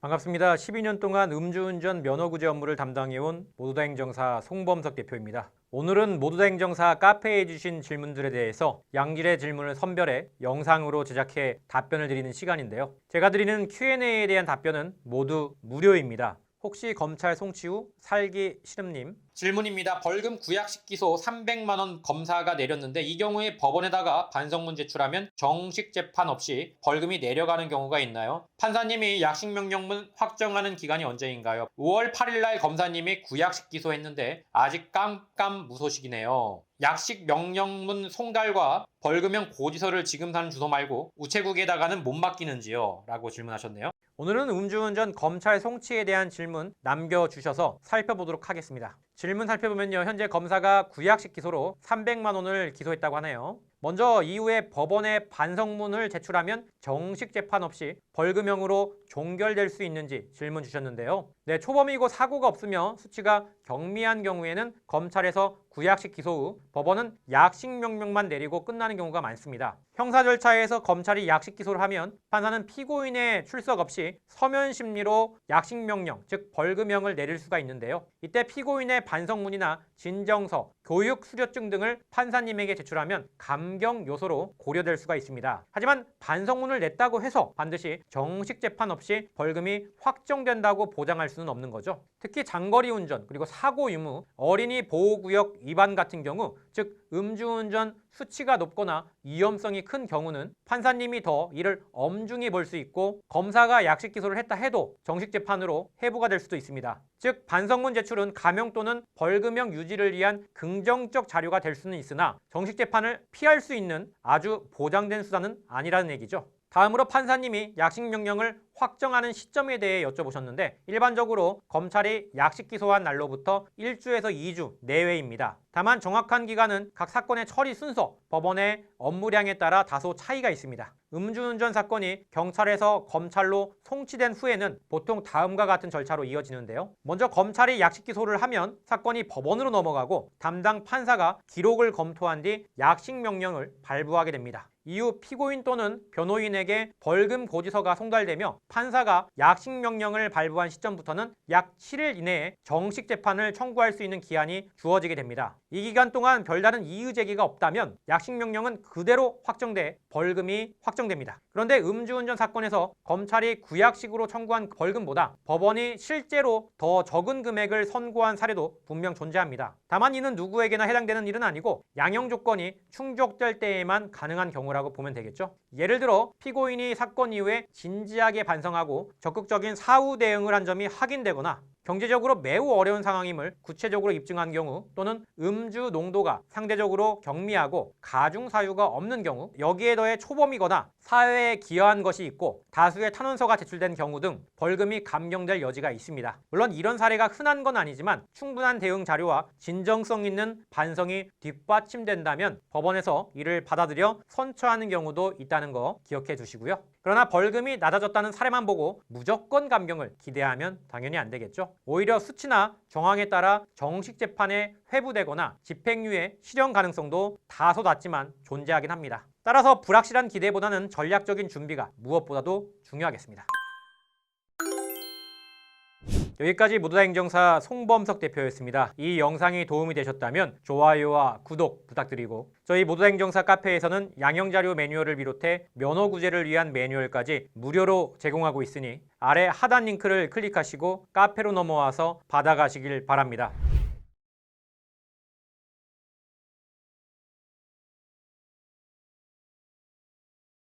반갑습니다. 12년 동안 음주운전 면허구제 업무를 담당해온 모두다행정사 송범석 대표입니다. 오늘은 모두다행정사 카페에 주신 질문들에 대해서 양질의 질문을 선별해 영상으로 제작해 답변을 드리는 시간인데요. 제가 드리는 Q&A에 대한 답변은 모두 무료입니다. 혹시 검찰 송치 후 살기 싫음님 질문입니다. 벌금 구약식 기소 300만 원 검사가 내렸는데 이 경우에 법원에다가 반성문 제출하면 정식 재판 없이 벌금이 내려가는 경우가 있나요? 판사님이 약식 명령문 확정하는 기간이 언제인가요? 5월 8일 날 검사님이 구약식 기소했는데 아직 깜깜무소식이네요. 약식 명령문 송달과 벌금형 고지서를 지금 사는 주소 말고 우체국에다가는 못 맡기는지요? 라고 질문하셨네요. 오늘은 음주운전 검찰 송치에 대한 질문 남겨주셔서 살펴보도록 하겠습니다. 질문 살펴보면요. 현재 검사가 구약식 기소로 300만 원을 기소했다고 하네요. 먼저 이후에 법원에 반성문을 제출하면 정식 재판 없이 벌금형으로 종결될 수 있는지 질문 주셨는데요. 네, 초범이고 사고가 없으며 수치가 경미한 경우에는 검찰에서 구약식 기소 후 법원은 약식 명령만 내리고 끝나는 경우가 많습니다. 형사 절차에서 검찰이 약식 기소를 하면 판사는 피고인의 출석 없이 서면 심리로 약식 명령, 즉 벌금형을 내릴 수가 있는데요. 이때 피고인의 반성문이나 진정서, 교육 수료증 등을 판사님에게 제출하면 감경 요소로 고려될 수가 있습니다. 하지만 반성문을 냈다고 해서 반드시 정식 재판 없이 벌금이 확정된다고 보장할 수는 없는 거죠. 특히 장거리 운전, 그리고 사고 유무, 어린이 보호구역 위반 같은 경우, 즉 음주운전 수치가 높거나 위험성이 큰 경우는 판사님이 더 이를 엄중히 볼 수 있고 검사가 약식 기소를 했다 해도 정식 재판으로 회부가 될 수도 있습니다. 즉 반성문 제출은 감형 또는 벌금형 유지를 위한 긍정적 자료가 될 수는 있으나 정식 재판을 피할 수 있는 아주 보장된 수단은 아니라는 얘기죠. 다음으로 판사님이 약식 명령을 확정하는 시점에 대해 여쭤보셨는데 일반적으로 검찰이 약식 기소한 날로부터 1주에서 2주 내외입니다. 다만 정확한 기간은 각 사건의 처리 순서, 법원의 업무량에 따라 다소 차이가 있습니다. 음주운전 사건이 경찰에서 검찰로 송치된 후에는 보통 다음과 같은 절차로 이어지는데요. 먼저 검찰이 약식 기소를 하면 사건이 법원으로 넘어가고 담당 판사가 기록을 검토한 뒤 약식 명령을 발부하게 됩니다. 이후 피고인 또는 변호인에게 벌금 고지서가 송달되며 판사가 약식 명령을 발부한 시점부터는 약 7일 이내에 정식 재판을 청구할 수 있는 기한이 주어지게 됩니다. 이 기간 동안 별다른 이의 제기가 없다면 약식 명령은 그대로 확정돼 벌금이 확정됩니다. 그런데 음주운전 사건에서 검찰이 구약식으로 청구한 벌금보다 법원이 실제로 더 적은 금액을 선고한 사례도 분명 존재합니다. 다만 이는 누구에게나 해당되는 일은 아니고 양형 조건이 충족될 때에만 가능한 경우라고 보면 되겠죠. 예를 들어 피고인이 사건 이후에 진지하게 반성하고 적극적인 사후 대응을 한 점이 확인되거나 경제적으로 매우 어려운 상황임을 구체적으로 입증한 경우 또는 음주 농도가 상대적으로 경미하고 가중 사유가 없는 경우 여기에 더해 초범이거나 사회에 기여한 것이 있고 다수의 탄원서가 제출된 경우 등 벌금이 감경될 여지가 있습니다. 물론 이런 사례가 흔한 건 아니지만 충분한 대응 자료와 진정성 있는 반성이 뒷받침된다면 법원에서 이를 받아들여 선처하는 경우도 있다는 거 기억해 두시고요. 그러나 벌금이 낮아졌다는 사례만 보고 무조건 감경을 기대하면 당연히 안 되겠죠. 오히려 수치나 정황에 따라 정식 재판에 회부되거나 집행유예 실형 가능성도 다소 낮지만 존재하긴 합니다. 따라서 불확실한 기대보다는 전략적인 준비가 무엇보다도 중요하겠습니다. 여기까지 모두다행정사 송범석 대표였습니다. 이 영상이 도움이 되셨다면 좋아요와 구독 부탁드리고 저희 모두다행정사 카페에서는 양형자료 매뉴얼을 비롯해 면허구제를 위한 매뉴얼까지 무료로 제공하고 있으니 아래 하단 링크를 클릭하시고 카페로 넘어와서 받아가시길 바랍니다.